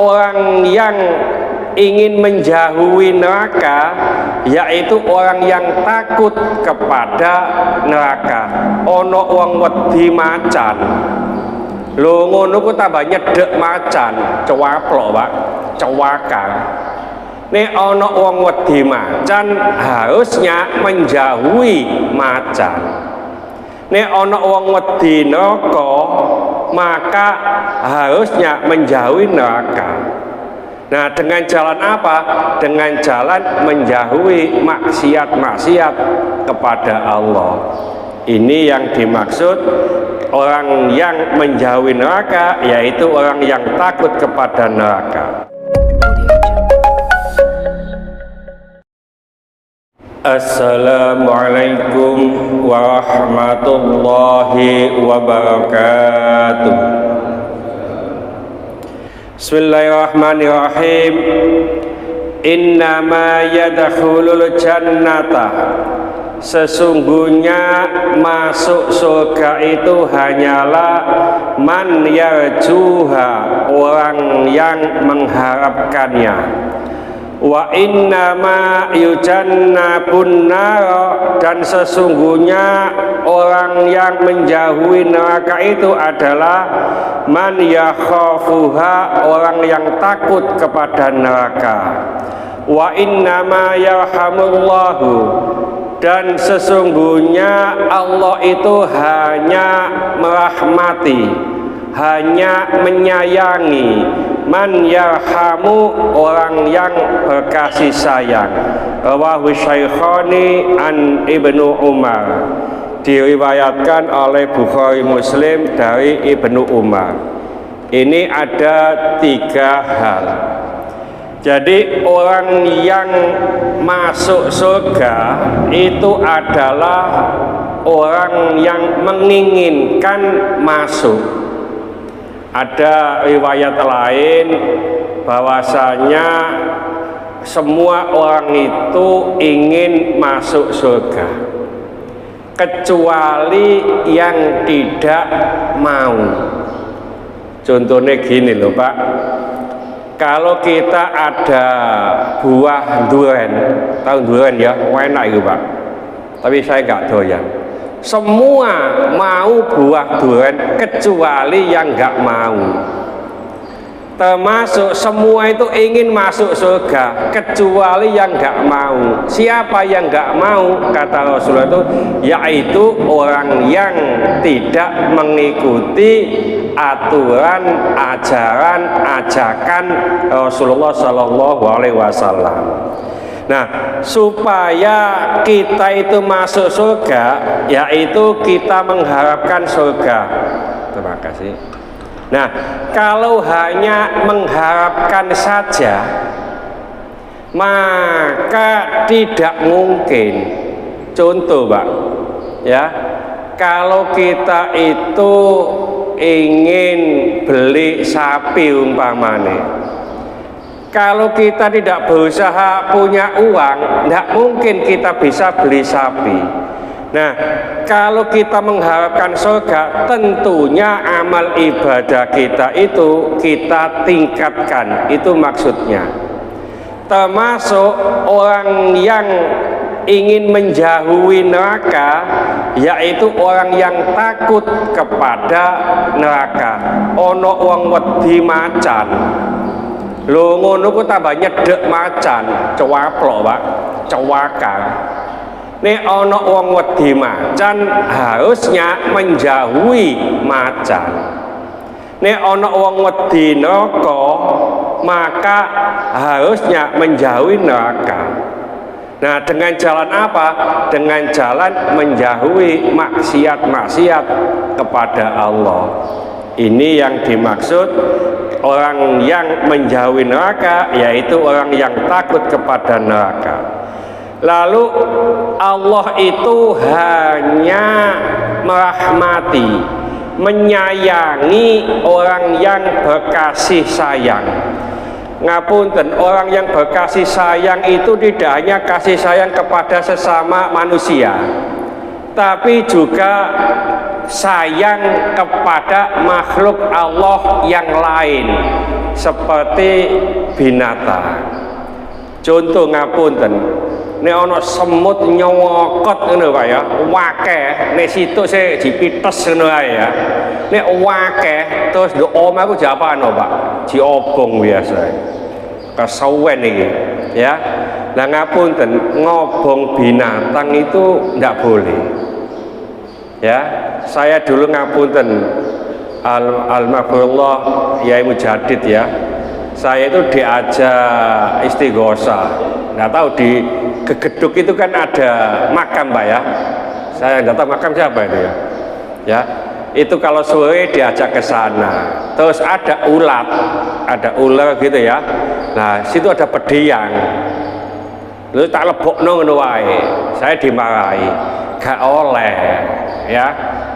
orang yang ingin menjauhi neraka, yaitu orang yang takut kepada neraka. Ono wong wedi macan, lho ngono ku tambah nyedek macan, cewaplok Pak, cewaka. Nek ono wong wedi macan harusnya menjauhi macan. Nek ono wong wedi neraka maka harusnya menjauhi neraka. Nah, dengan jalan apa? Dengan jalan menjauhi maksiat-maksiat kepada Allah. Ini yang dimaksud orang yang menjauhi neraka, yaitu orang yang takut kepada neraka. Assalamualaikum warahmatullahi wabarakatuh. Bismillahirrahmanirrahim. Innama yadkhulul jannata, sesungguhnya masuk surga itu hanyalah man yarjuha, orang yang mengharapkannya. Wa innama yujannabun nar, dan sesungguhnya orang yang menjauhi neraka itu adalah man yakhafuha, orang yang takut kepada neraka. Wa innama yarhamullahu, dan sesungguhnya Allah itu hanya merahmati, hanya menyayangi, man yarhamu, orang yang berkasih sayang. Rawahu Syaikhani an Ibnu Umar, diriwayatkan oleh Bukhari Muslim dari Ibnu Umar. Ini ada 3 hal. Jadi orang yang masuk surga itu adalah orang yang menginginkan masuk. Ada riwayat lain bahwasanya semua orang itu ingin masuk surga kecuali yang tidak mau. Contohnya gini loh Pak, kalau kita ada buah durian, tahu durian ya, enak itu Pak, tapi saya nggak doyan. Semua mau buah durian kecuali yang nggak mau. Termasuk semua itu ingin masuk surga kecuali yang nggak mau. Siapa yang nggak mau, kata Rasulullah itu, yaitu orang yang tidak mengikuti aturan, ajaran, ajakan Rasulullah Shallallahu Alaihi Wasallam. Nah, supaya kita itu masuk surga, yaitu kita mengharapkan surga. Terima kasih. Nah, kalau hanya mengharapkan saja, maka tidak mungkin. Contoh, Pak, ya, kalau kita itu ingin beli sapi umpamanya, kalau kita tidak berusaha punya uang, tidak mungkin kita bisa beli sapi. Nah, kalau kita mengharapkan surga, tentunya amal ibadah kita itu kita tingkatkan. Itu maksudnya. Termasuk orang yang ingin menjauhi neraka, yaitu orang yang takut kepada neraka. Ono wong wedi macan, lho ngono ku tambah nyedek macan, cewaplok Pak, cewaka. Nek ana wong wedi macan harusnya menjauhi macan. Nek ana wong wedi neraka maka harusnya menjauhi neraka. Nah, dengan jalan apa? Dengan jalan menjauhi maksiat-maksiat kepada Allah. Ini yang dimaksud orang yang menjauhi neraka, yaitu orang yang takut kepada neraka. Lalu Allah itu hanya merahmati, menyayangi orang yang berkasih sayang. Ngapunten, orang yang berkasih sayang itu tidak hanya kasih sayang kepada sesama manusia, tapi juga sayang kepada makhluk Allah yang lain seperti binatang. Contoh ngapunten, nek ana semut nyokot ngono Pak ya, wakeh nek situk se dipites ngono ae ya. Nek wakeh terus nduk omahku japano Pak, diobong biasa. Kesuwen iki ya. Lah ngapunten, ngobong binatang itu ndak boleh. Ya, saya dulu ngapunten al-maghfurullah Yai Mujadid ya. Saya itu diajak istighosa. Nggak tahu di Gegeduk itu kan ada makam Pak ya. Saya nggak tahu makam siapa itu ya. Ya, itu kalau sore diajak ke sana. Terus ada ular gitu ya. Nah, situ ada pediang. Lalu tak lebokno ngono wae. Saya dimarahi. Gak oleh ya.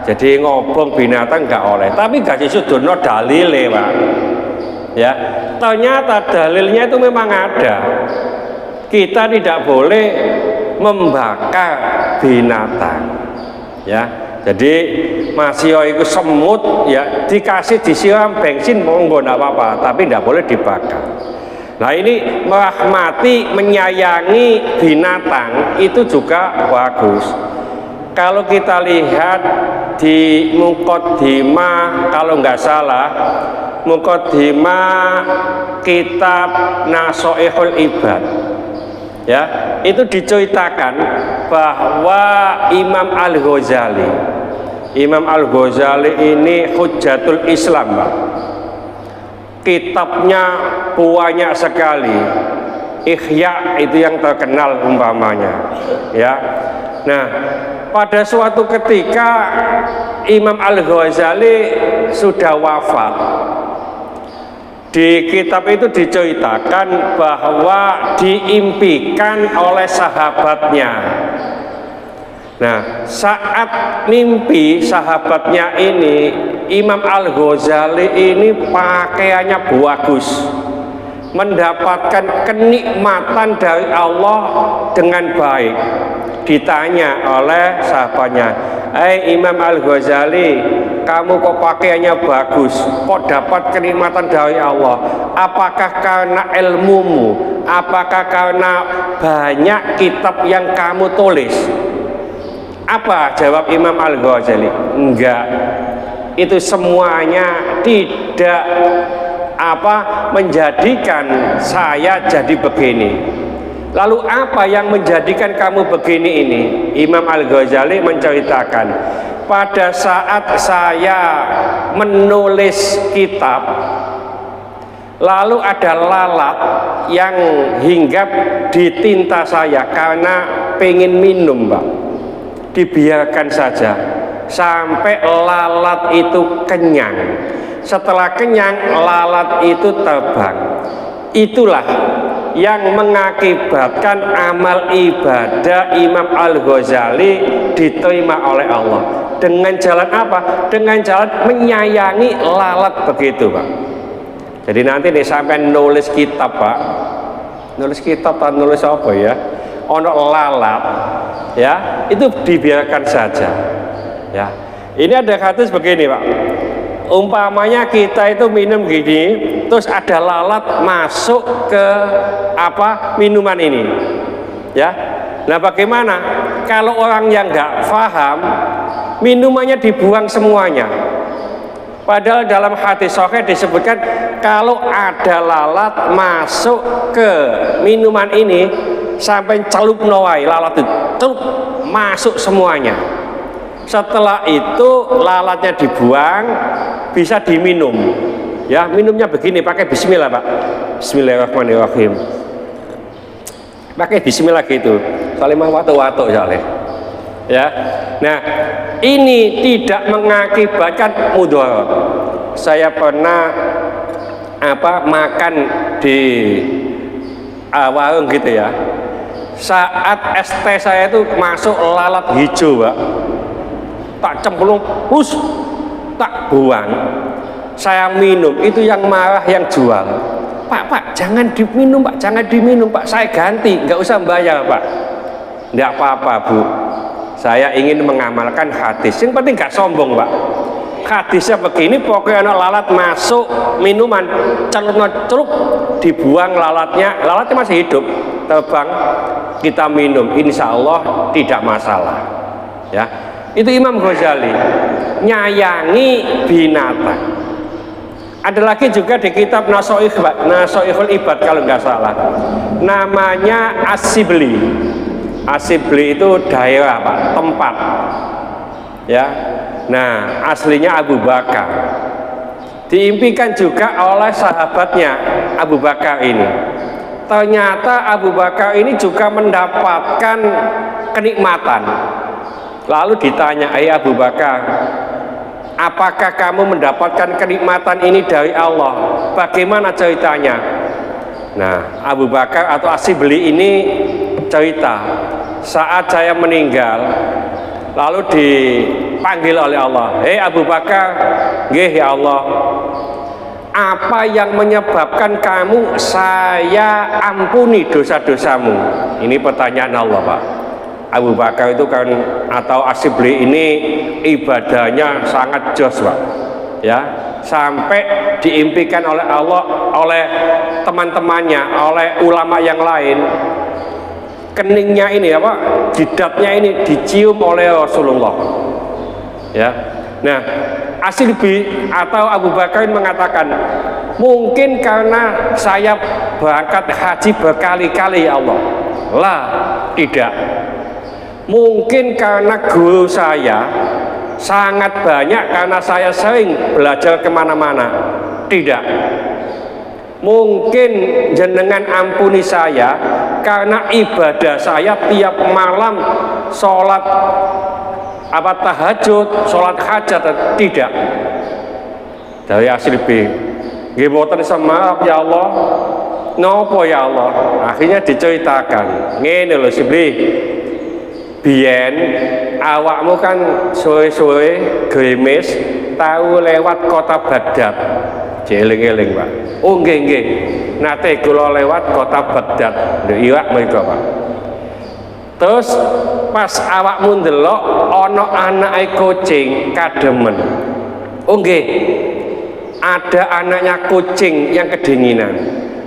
Jadi ngobong binatang gak oleh. Tapi gak disudurno dalile Pak. Ya, ternyata dalilnya itu memang ada. Kita tidak boleh membakar binatang. Ya, jadi masih itu semut ya dikasih disiram bensin monggo nggak apa-apa, tapi tidak boleh dibakar. Nah ini merahmati, menyayangi binatang itu juga bagus. Kalau kita lihat di Muqaddimah, kalau nggak salah Muqaddimah kitab Nasoihul Ibad ya, itu diceritakan bahwa Imam Al-Ghazali ini Hujjatul Islam Pak. Kitabnya banyak sekali. Ihya itu yang terkenal umpamanya ya. Nah, pada suatu ketika Imam Al-Ghazali sudah wafat. Di kitab itu diceritakan bahwa diimpikan oleh sahabatnya. Nah, saat mimpi sahabatnya ini, Imam Al-Ghazali ini pakaiannya bagus, mendapatkan kenikmatan dari Allah dengan baik. Ditanya oleh sahabatnya, Imam Al-Ghazali, kamu kok pakaiannya bagus, kok dapat kenikmatan dari Allah? Apakah karena ilmumu? Apakah karena banyak kitab yang kamu tulis? Apa jawab Imam Al-Ghazali? Enggak, itu semuanya tidak menjadikan saya jadi begini. Lalu apa yang menjadikan kamu begini ini? Imam Al-Ghazali menceritakan, pada saat saya menulis kitab, lalu ada lalat yang hinggap di tinta saya karena pengen minum Pak. Dibiarkan saja sampai lalat itu kenyang. Setelah kenyang, lalat itu terbang. Itulah yang mengakibatkan amal ibadah Imam Al-Ghazali diterima oleh Allah. Dengan jalan apa? Dengan jalan menyayangi lalat begitu Pak. Jadi nanti nih sampai nulis kitab Pak, nulis kitab atau nulis apa ya, ono lalat ya, itu dibiarkan saja ya. Ini ada hadis begini Pak, umpamanya kita itu minum gini, terus ada lalat masuk ke minuman ini ya. Nah bagaimana kalau orang yang nggak paham, minumannya dibuang semuanya? Padahal dalam hadis sahih disebutkan kalau ada lalat masuk ke minuman ini sampai celup nawai, lalat itu celup masuk semuanya. Setelah itu lalatnya dibuang, bisa diminum. Ya, minumnya begini, pakai bismillah Pak. Bismillahirrahmanirrahim. Pakai bismillah gitu. Soalnya watu-watu soalnya. Ya. Nah, ini tidak mengakibatkan mudarat. Saya pernah makan di warung gitu ya. Saat es teh saya itu masuk lalat hijau Pak, tak cemplung, tak buang. Saya minum, itu yang marah yang jual. Pak, jangan diminum Pak, jangan diminum Pak, saya ganti, nggak usah bayar Pak. Nggak apa-apa Bu, saya ingin mengamalkan hadis. Yang penting gak sombong, Pak. Hadisnya begini, pokoknya anak lalat masuk minuman, celup dibuang lalatnya masih hidup, terbang, kita minum, insya Allah tidak masalah. Ya, itu Imam Ghazali nyayangi binatang. Ada lagi juga di kitab Nasoihul Ibad kalau nggak salah, namanya As-Sibli. As-Sibli itu daerah, Pak, tempat. Ya, nah aslinya Abu Bakar. Diimpikan juga oleh sahabatnya Abu Bakar ini. Ternyata Abu Bakar ini juga mendapatkan kenikmatan. Lalu ditanya, Abu Bakar, apakah kamu mendapatkan kenikmatan ini dari Allah? Bagaimana ceritanya? Nah, Abu Bakar atau As-Sibli ini cerita, saat saya meninggal, lalu dipanggil oleh Allah, hei Abu Bakar, nggih ya Allah, apa yang menyebabkan kamu saya ampuni dosa-dosamu? Ini pertanyaan Allah, Pak. Abu Bakar itu kan, atau As-Sibli ini ibadahnya sangat jos, Pak. Ya, sampai diimpikan oleh Allah, oleh teman-temannya, oleh ulama yang lain, keningnya ini apa, jidatnya ini dicium oleh Rasulullah. Ya, nah As-Sibli atau Abu Bakar mengatakan, mungkin karena saya berangkat haji berkali-kali ya Allah. Lah, tidak. Mungkin karena guru saya sangat banyak, karena saya sering belajar kemana-mana. Tidak. Mungkin jenengan ampuni saya karena ibadah saya tiap malam sholat tahajud, sholat hajat. Tidak. Dari As-Sibli, nggih mboten semaaf ya Allah. Nopo ya Allah? Akhirnya diceritakan, ngene lho Sibli, biyen awakmu kan sore-sore gremes tahu lewat kota Baghdad. Jeling-eling, Pak. Oh nggih, nate kula lewat kota Baghdad, Irak mereka, Pak. Terus pas awakmu ndelok ana anake kucing kademen. Oh nggih, ada anaknya kucing yang kedinginan.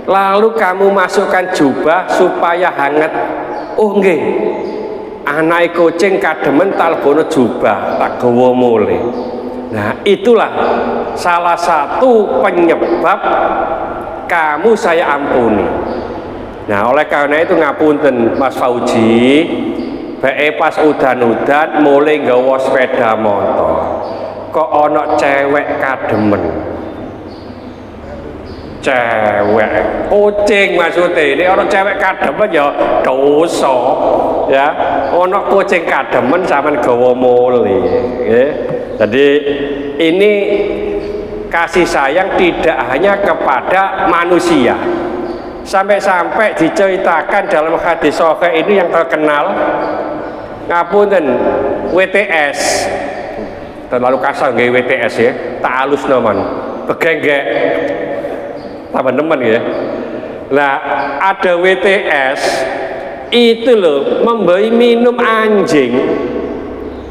Lalu kamu masukkan jubah supaya hangat. Oh nggih, anake kucing kademen talbono jubah tak gawa mule. Nah, itulah salah satu penyebab kamu saya ampuni. Nah, oleh karena itu ngapunten Mas Fauji, bae pas udan-udan mulai nggawa sepeda motor, kok ana cewek kademen. Cewek kucing maksudnya, ini orang cewek kademen ya dosa ya, ono kucing kademen sampean gawa mule ya. Jadi ini kasih sayang tidak hanya kepada manusia, sampai-sampai diceritakan dalam hadis sahih ini yang terkenal, ngapunten WTS terlalu kasar nggih WTS ya, tak halus noman begenggek teman-teman ya. Nah, ada WTS itu loh memberi minum anjing,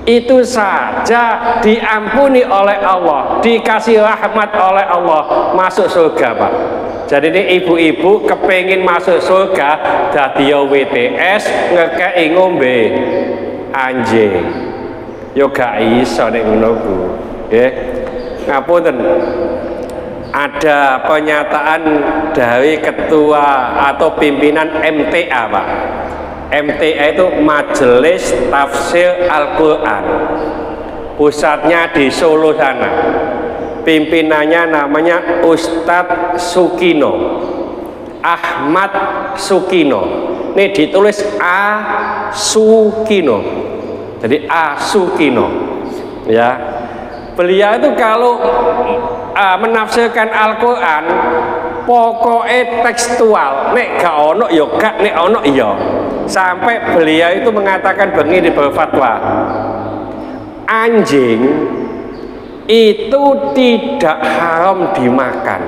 itu saja diampuni oleh Allah, dikasih rahmat oleh Allah, masuk surga, Pak. Jadi ini ibu-ibu kepengin masuk surga dadi WTS ngekei ngombe anjing. Yo gak iso nek ngono ku. Nggih. Ngapunten. Ada pernyataan dari ketua atau pimpinan MTA, Pak. MTA itu Majelis Tafsir Al-Quran, pusatnya di Solo sana. Pimpinannya namanya Ustadz Sukino, Ahmad Sukino. Ini ditulis A Sukino, jadi A Sukino ya. Beliau itu kalau menafsirkan Al-Quran pokoknya tekstual, nek gak ono ya gak, nek ono iya. Sampai beliau itu mengatakan begini, berfatwa, anjing itu tidak haram dimakan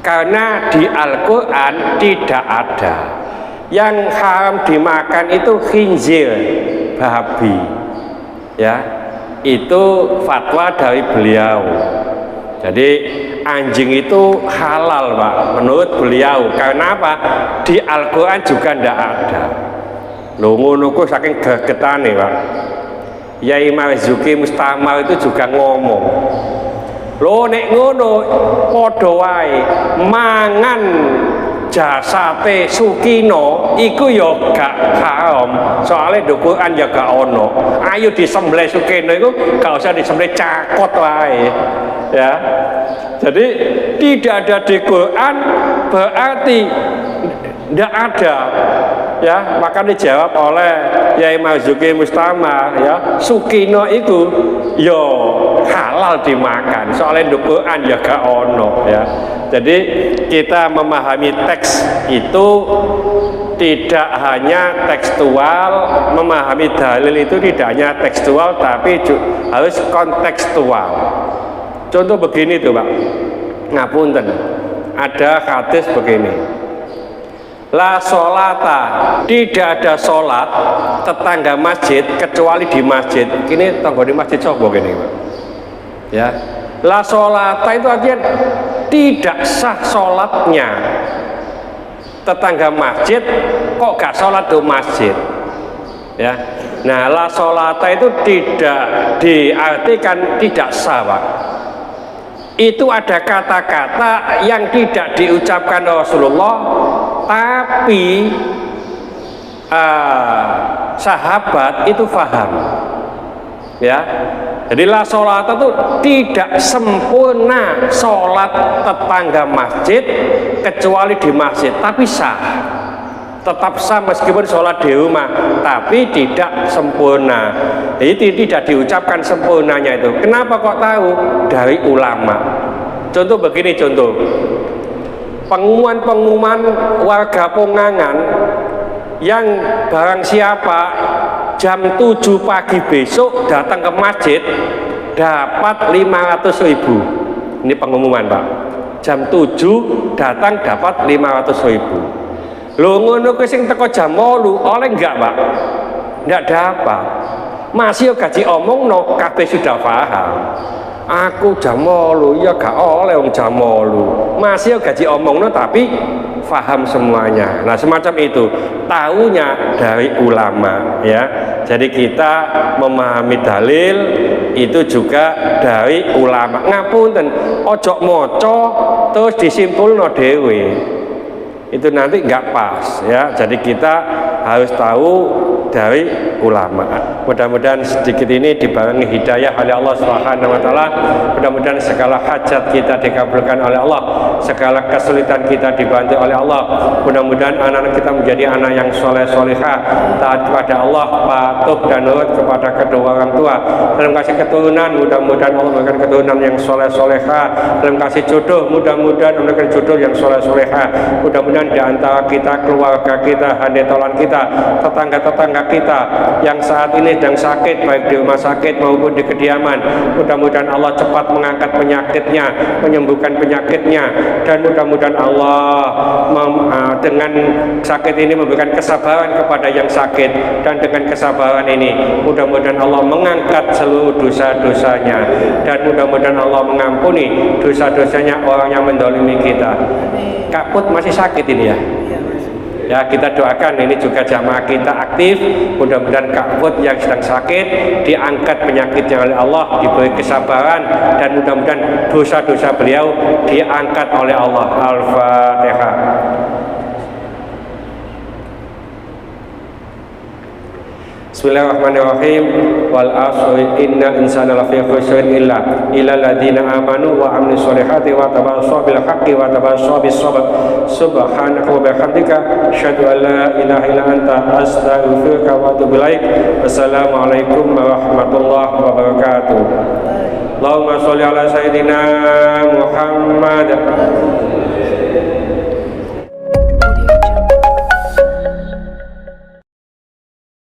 karena di Al-Quran tidak ada. Yang haram dimakan itu khinzir, babi. Ya, itu fatwa dari beliau. Jadi anjing itu halal Pak menurut beliau. Karena apa? Di Al-Quran juga tidak ada. Lho ngono ku saking gregetane Pak. Yai Marzuki Mustamal itu juga ngomong, lho nek ngono padha wae mangan jasate Sukino iku ya gak haram, soalnya di Quran ya gak ono. Ayo disembelih Sukino itu gak usah disembelih cakot wae ya. Jadi tidak ada di Quran berarti tidak ada ya. Maka dijawab oleh Yai Marzuki Mustama ya, Sukino itu yo halal dimakan, soalnya di Quran ya gak ono ya. Jadi kita memahami teks itu tidak hanya tekstual, memahami dalil itu tidak hanya tekstual tapi harus kontekstual. Contoh begini tuh Pak, ngapunten, ada hadis begini, la sholata, tidak ada sholat tetangga masjid kecuali di masjid. Kini tangga di masjid sobo gini Pak ya. La sholata itu artinya tidak sah sholatnya tetangga masjid kok gak sholat di masjid ya. Nah, la sholata itu tidak diartikan tidak sah Pak. Itu ada kata-kata yang tidak diucapkan Rasulullah tapi sahabat itu faham ya. Jadi la sholat itu tidak sempurna sholat tetangga masjid kecuali di masjid, tapi sah, tetap sah meskipun sholat di rumah, tapi tidak sempurna. Jadi tidak diucapkan sempurnanya itu. Kenapa kok tahu? Dari ulama. Contoh begini, contoh pengumuman warga Pongangan yang barang siapa jam 7 pagi besok datang ke masjid dapat 500.000. Ini pengumuman Pak, jam 7 datang dapat 500.000. Lho ngono kuwi sing teko jam 8 oleh enggak Pak? Enggak dapat. Masih gaji omongno kabeh sudah paham. Aku jam 8 ya gak oleh wong jam 8. Masih gaji omongno tapi faham semuanya. Nah semacam itu, tahunya dari ulama ya. Jadi kita memahami dalil itu juga dari ulama. Ngapunten, ojo moco terus disimpulno dhewe, itu nanti nggak pas ya. Jadi kita harus tahu dari ulama. Mudah-mudahan sedikit ini dibarengi hidayah oleh Allah Subhanahu wa taala. Mudah-mudahan segala hajat kita dikabulkan oleh Allah, segala kesulitan kita dibantu oleh Allah. Mudah-mudahan anak-anak kita menjadi anak yang soleh solehah, taat kepada Allah, patuh dan nurut kepada kedua orang tua. Dalam kasih keturunan, mudah-mudahan Allah memberikan keturunan yang soleh solehah. Dalam kasih jodoh, mudah-mudahan memberikan jodoh yang soleh solehah. Mudah-mudahan di antara kita, keluarga kita, handetolan kita, tetangga-tetangga kita yang saat ini sedang sakit baik di rumah sakit maupun di kediaman, mudah-mudahan Allah cepat mengangkat penyakitnya, menyembuhkan penyakitnya, dan mudah-mudahan Allah dengan sakit ini memberikan kesabaran kepada yang sakit, dan dengan kesabaran ini mudah-mudahan Allah mengangkat seluruh dosa-dosanya, dan mudah-mudahan Allah mengampuni dosa-dosanya orang yang mendolimi kita. Kaput masih sakit ini ya. Ya kita doakan ini juga jamaah kita aktif, mudah-mudahan Kak yang sedang sakit diangkat penyakitnya oleh Allah, diberi kesabaran, dan mudah-mudahan dosa-dosa beliau diangkat oleh Allah. Al-Fatihah. Bismillahirrahmanirrahim. Wal asri innal insana lafi khusrin illa alladziina amanu wa 'amilus solihati wa tawassaw bil haqqi wa tawassaw bis sabr. Subhanaka wa bihamdika asyhadu an la ilaha illa anta astaghfiruka wa atubu ilaik. Wassalamualaikum warahmatullahi wabarakatuh. Allahumma sholli ala sayyidina Muhammad